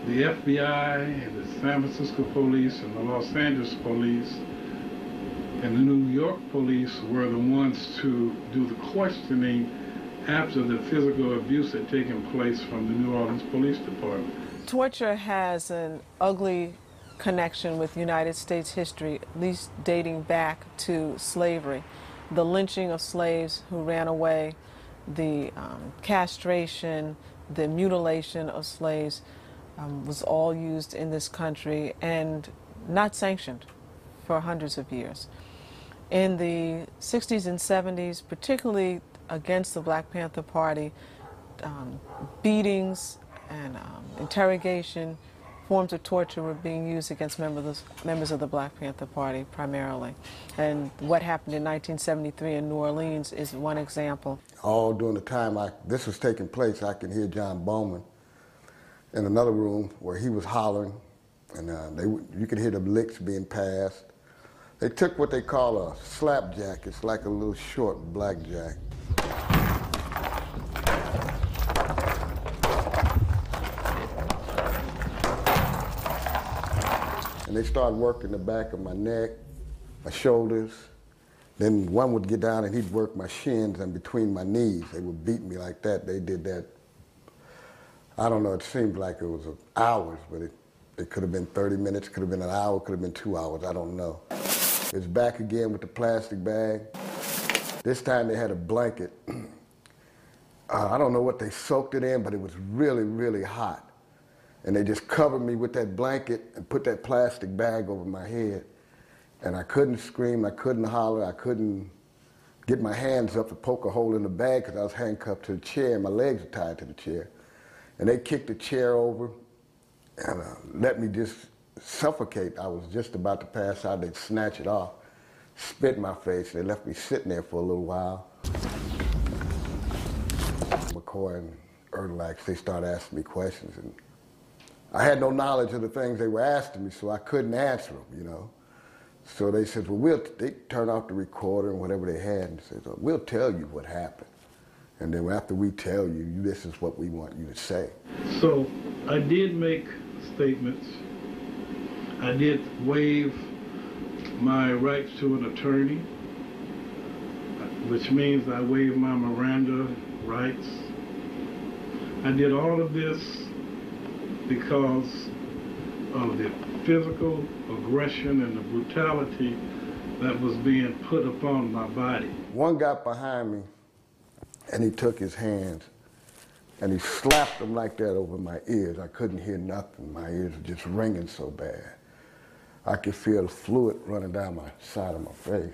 the FBI, the San Francisco police, and the Los Angeles police, and the New York police were the ones to do the questioning after the physical abuse had taken place from the New Orleans Police Department. Torture has an ugly connection with United States history, at least dating back to slavery. The lynching of slaves who ran away, the castration, the mutilation of slaves was all used in this country and not sanctioned for hundreds of years. In the 60s and 70s, particularly against the Black Panther Party, beatings and interrogation, forms of torture were being used against members of the Black Panther Party primarily. And what happened in 1973 in New Orleans is one example. All during the time this was taking place, I can hear John Bowman in another room where he was hollering, and you could hear the licks being passed. They took what they call a slapjack. It's like a little short blackjack. And they started working the back of my neck, my shoulders. Then one would get down and he'd work my shins and between my knees. They would beat me like that. They did that. I don't know, it seemed like it was hours, but it could have been 30 minutes, could have been an hour, could have been 2 hours, I don't know. It's back again with the plastic bag. This time they had a blanket. I don't know what they soaked it in, but it was really, really hot. And they just covered me with that blanket and put that plastic bag over my head. And I couldn't scream, I couldn't holler, I couldn't get my hands up to poke a hole in the bag because I was handcuffed to the chair and my legs were tied to the chair. And they kicked the chair over and let me just suffocate. I was just about to pass out. They'd snatch it off, spit in my face. They left me sitting there for a little while. McCoy and Erlax, they started asking me questions. And I had no knowledge of the things they were asking me, so I couldn't answer them, you know. So they said, well, they turned off the recorder and whatever they had and said, well, we'll tell you what happened. And then after we tell you, this is what we want you to say. So I did make statements. I did waive my rights to an attorney, which means I waived my Miranda rights. I did all of this because of the physical aggression and the brutality that was being put upon my body. One got behind me and he took his hands and he slapped them like that over my ears. I couldn't hear nothing. My ears were just ringing so bad. I could feel the fluid running down my side of my face.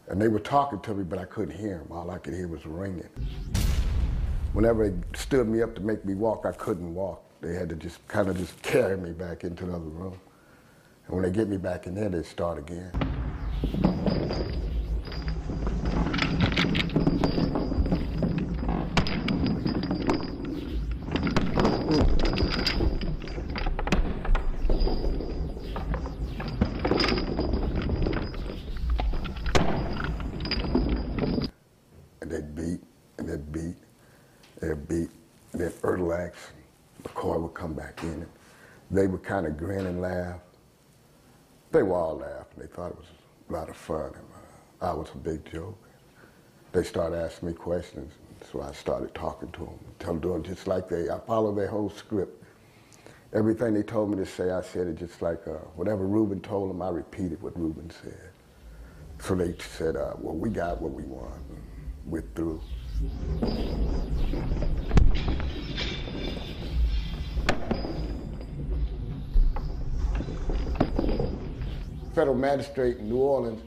And they were talking to me, but I couldn't hear them. All I could hear was ringing. Whenever they stood me up to make me walk, I couldn't walk. They had to just kind of just carry me back into another room. And when they get me back in there, they start again. And they'd beat, and they'd beat, they'd beat, and then Erlax, McCoy would come back in, and they would kind of grin and laugh. They were all laughing. They thought it was a lot of fun, and I was a big joke. They started asking me questions, so I started talking to them, doing just like I followed their whole script. Everything they told me to say, I said it just like whatever Reuben told them, I repeated what Reuben said. So they said, well, we got what we want, and we're through. Federal magistrate in New Orleans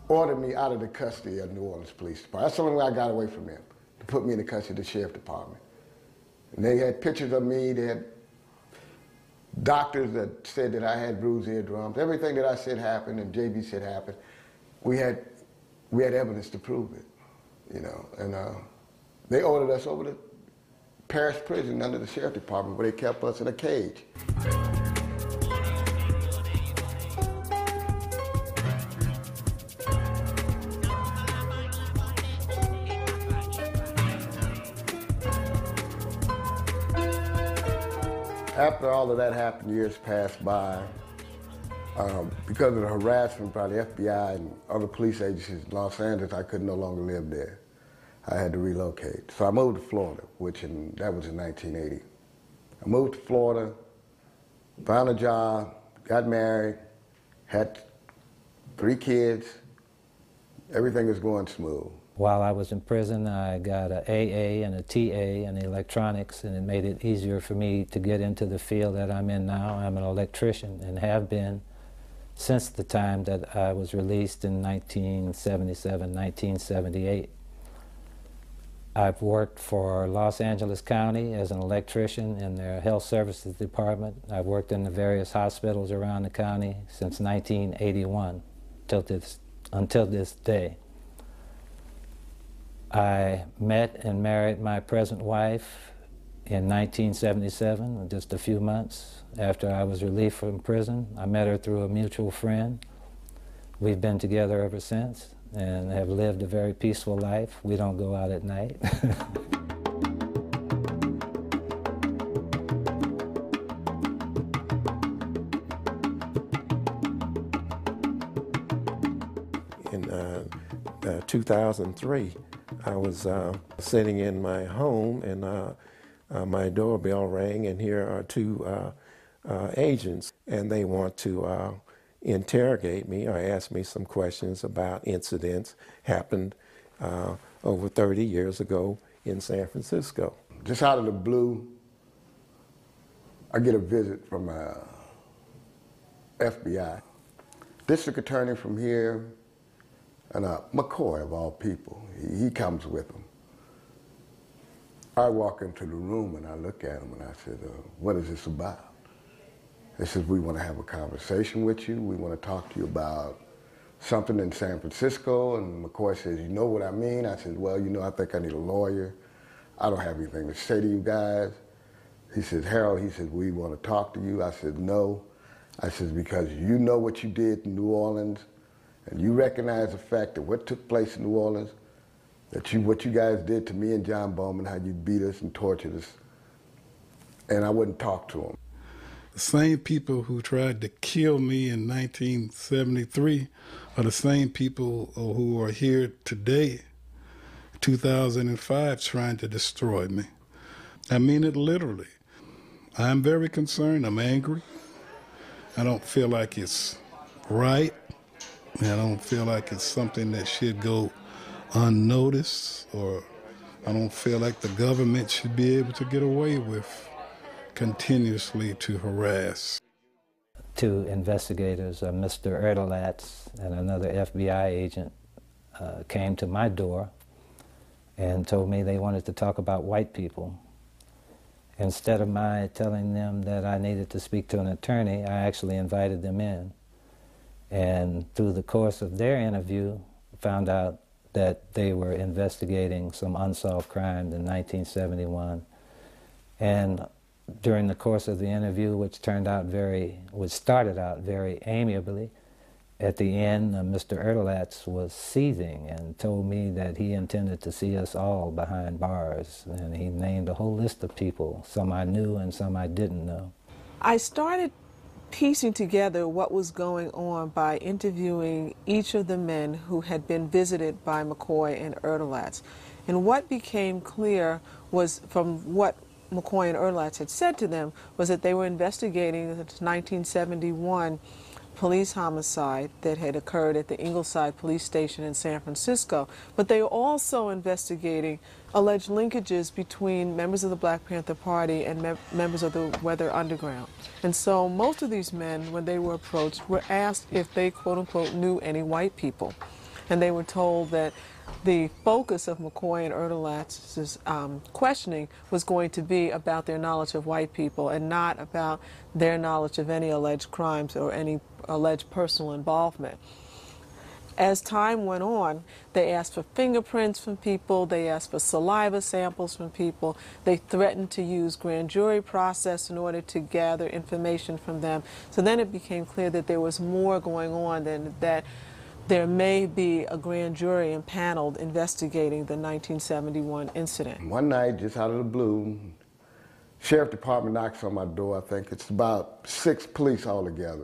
ordered me out of the custody of New Orleans Police Department. That's the only way I got away from him, to put me in the custody of the Sheriff Department. And they had pictures of me, they had doctors that said that I had bruised eardrums. Everything that I said happened and JB said happened. We had evidence to prove it, you know. And they ordered us over to Parish Prison under the Sheriff Department where they kept us in a cage. After all of that happened, years passed by. Because of the harassment by the FBI and other police agencies in Los Angeles, I could no longer live there. I had to relocate. So I moved to Florida, that was in 1980. I moved to Florida, found a job, got married, had 3 kids. Everything was going smooth. While I was in prison, I got an AA and a TA in electronics, and it made it easier for me to get into the field that I'm in now. I'm an electrician and have been since the time that I was released in 1977, 1978. I've worked for Los Angeles County as an electrician in their health services department. I've worked in the various hospitals around the county since 1981 until this day. I met and married my present wife in 1977, just a few months after I was released from prison. I met her through a mutual friend. We've been together ever since and have lived a very peaceful life. We don't go out at night. In 2003, I was sitting in my home, and my doorbell rang, and here are 2 agents, and they want to interrogate me or ask me some questions about incidents happened over 30 years ago in San Francisco. Just out of the blue, I get a visit from FBI. District attorney from here, and McCoy, of all people, he comes with him. I walk into the room and I look at him and I said, what is this about? They said, we want to have a conversation with you. We want to talk to you about something in San Francisco. And McCoy says, you know what I mean? I said, well, you know, I think I need a lawyer. I don't have anything to say to you guys. He said, Harold, he said, we want to talk to you. I said, no. I said, because you know what you did in New Orleans, and you recognize the fact that what took place in New Orleans, what you guys did to me and John Bowman, how you beat us and tortured us, and I wouldn't talk to him. The same people who tried to kill me in 1973 are the same people who are here today, 2005, trying to destroy me. I mean it literally. I'm very concerned. I'm angry. I don't feel like it's right. I don't feel like it's something that should go unnoticed, or I don't feel like the government should be able to get away with continuously to harass. 2 investigators, Mr. Erdelatz and another FBI agent, came to my door and told me they wanted to talk about white people. Instead of my telling them that I needed to speak to an attorney, I actually invited them in. And through the course of their interview, found out that they were investigating some unsolved crimes in 1971. And during the course of the interview, which started out very amiably, at the end, Mr. Erdelatz was seething and told me that he intended to see us all behind bars. And he named a whole list of people, some I knew and some I didn't know. I started piecing together what was going on by interviewing each of the men who had been visited by McCoy and Erdelatz. And what became clear was, from what McCoy and Erdelatz had said to them, was that they were investigating the 1971 police homicide that had occurred at the Ingleside police station in San Francisco. But they were also investigating alleged linkages between members of the Black Panther Party and members of the Weather Underground. And so most of these men, when they were approached, were asked if they, quote unquote, knew any white people. And they were told that the focus of McCoy and Erdelatz's questioning was going to be about their knowledge of white people and not about their knowledge of any alleged crimes or any alleged personal involvement. As time went on, they asked for fingerprints from people, they asked for saliva samples from people, they threatened to use grand jury process in order to gather information from them. So then it became clear that there was more going on than that. There may be a grand jury impaneled investigating the 1971 incident. One night, just out of the blue, Sheriff Department knocks on my door. I think it's about 6 police altogether.